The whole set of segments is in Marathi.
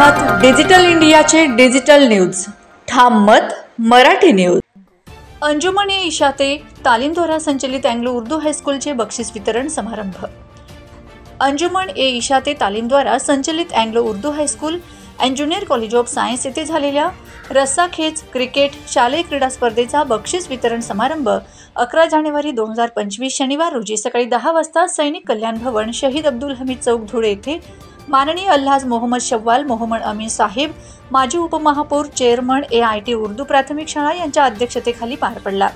आहात डिजिटल इंडियाचे डिजिटल न्यूज ठाम मत मराठी न्यूज। अंजुमन ए इशाते तालीमद्वारा संचलित अँग्लो उर्दू हायस्कूलचे बक्षीस वितरण समारंभ। अंजुमन ए इशाते तालीमद्वारा संचलित Anglo Urdu high school and junior college of science येथे झालेल्या रस्साखेच क्रिकेट शालेय क्रीडा स्पर्धेचा बक्षीस वितरण समारंभ 11 जानेवारी 2025 शनिवार रोजी सकाळी 10 वाजता सैनिक कल्याण भवन शहीद अब्दुल हमीद चौक धुळे येथे माननीय अल्हाज मोहम्मद शव्वाल मोहम्मद अमीन साहेब माजी उपमहापौर चेअरमन AIT उर्दू प्राथमिक शाळा यांच्या अध्यक्षतेखाली पार पडला।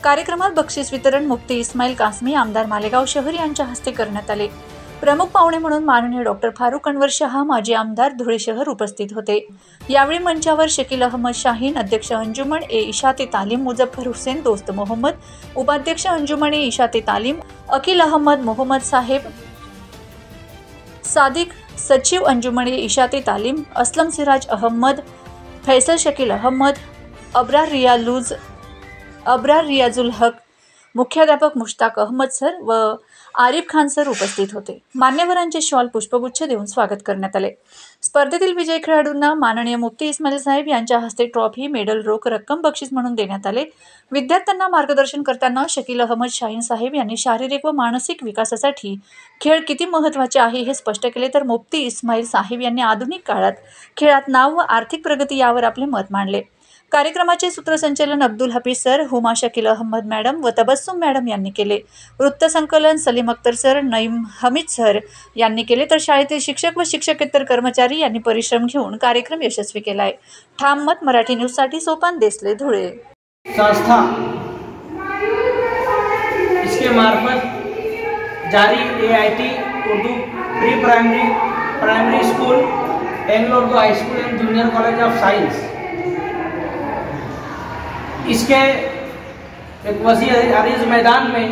कार्यक्रमात बक्षीस वितरण मुफ्ती इस्माईल कासमी आमदार मालेगाव शहर यांच्या हस्ते करण्यात आले। प्रमुख पाहुणे म्हणून माननीय डॉक्टर फारुख अनवर शाह माजी आमदार धुळे शहर उपस्थित होते। यावेळी मंचावर शकील अहमद शाहीन अध्यक्ष अंजुमन ए इशाते तालीम मुजफ्फर हुसेन दोस्त मोहम्मद उपाध्यक्ष अंजुमन ए इशाते तालीम अकील अहमद मोहम्मद साहेब सादिक सचिव अंजुमन ए इशाते तालीम असलम सिराज अहमद फैसल शकील अहमद अब्रार रियाजुल हक मुख्याध्यापक मुश्ताक अहमद सर व आरिफ खान सर उपस्थित होते। मान्यवरांचे शॉल पुष्पगुच्छ देऊन स्वागत करण्यात आले। स्पर्धेतील विजयी खेळाडूंना माननीय मुफ्ती इस्माईल साहेब यांच्या हस्ते ट्रॉफी मेडल रोख रक्कम बक्षीस म्हणून देण्यात आले। विद्यार्थ्यांना मार्गदर्शन करताना शकील अहमद शाहीन साहेब यांनी शारीरिक व मानसिक विकासासाठी खेळ किती महत्त्वाचे आहे हे स्पष्ट केले, तर मुफ्ती इस्माईल साहेब यांनी आधुनिक काळात खेळात नाव व आर्थिक प्रगती यावर आपले मत मांडले। कार्यक्रमाचे सूत्रसंचालन अब्दुल हफीज सर, हुमा शकील अहमद मॅडम व तबस्सुम मॅडम यांनी केले। वृत्तसंकलन सलीम अख्तर सर, नईम हमीद सर यांनी केले, तर शाळेतील शिक्षक व शिक्षकेतर कर्मचारी यांनी परिश्रम घेऊन कार्यक्रम यशस्वी केला आहे। ठाम मत मराठी न्यूज साठी सोपान देसले धुळे। संस्था इसके मार्फत जारी AIT Urdu pre primary school Anglo Urdu high school end junior college of science इसके एक वसी अरीज मैदान में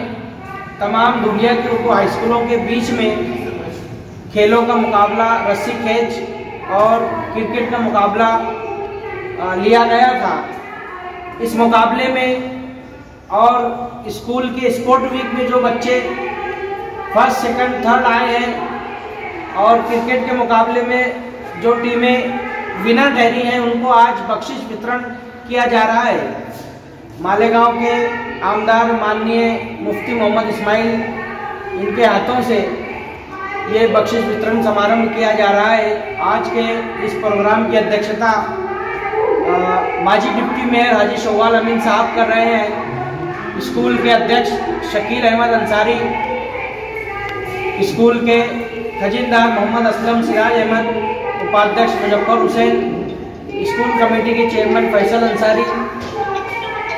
तमाम दुनिया के उर्दू हाई स्कूलों के बीच में खेलों का मुकाबला, रस्सी खींच और क्रिकेट का मुकाबला लिया गया था। इस मुकाबले में और स्कूल के स्पोर्ट वीक में जो बच्चे फर्स्ट सेकंड थर्ड आए हैं और क्रिकेट के मुकाबले में जो टीमें विनर ठहरी हैं उनको आज बख्शिश वितरण किया जा रहा है। मालेगांव के आमदार माननीय मुफ्ती मोहम्मद इस्माईल इनके हाथों से ये बख्शिश वितरण समारंभ किया जा रहा है। आज के इस प्रोग्राम की अध्यक्षता माजी डिप्टी मेयर हाजी शव्वाल अमीन साहब कर रहे हैं। स्कूल के अध्यक्ष शकील अहमद अंसारी, स्कूल के खजीनदार मोहम्मद असलम सिराज अहमद, उपाध्यक्ष मुजफ्फर हुसैन, स्कूल कमेटी के चेयरमैन फैसल अंसारी,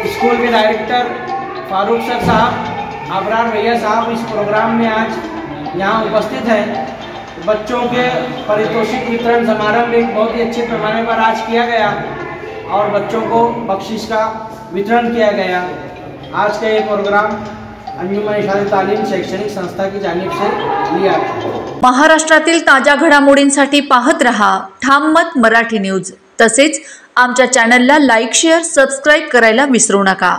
स्कूल के डायरेक्टर फारूक सर साहब, अबरार भैया साहब इस प्रोग्राम में आज यहाँ उपस्थित हैं। बच्चों के पारितोषिक वितरण समारंभ एक बहुत ही अच्छे पैमाने पर आज किया गया और बच्चों को बख्शिश का वितरण किया गया। आज का ये प्रोग्राम अंजुमन इशाते तालीम शैक्षणिक संस्था की जानिब से लिया गया। महाराष्ट्रातील ताज्या घडामोडींसाठी पाहत रहा ठाम मत मराठी न्यूज। तसेच आमच्या चॅनलला लाईक, शेअर, सबस्क्राईब करायला विसरू नका।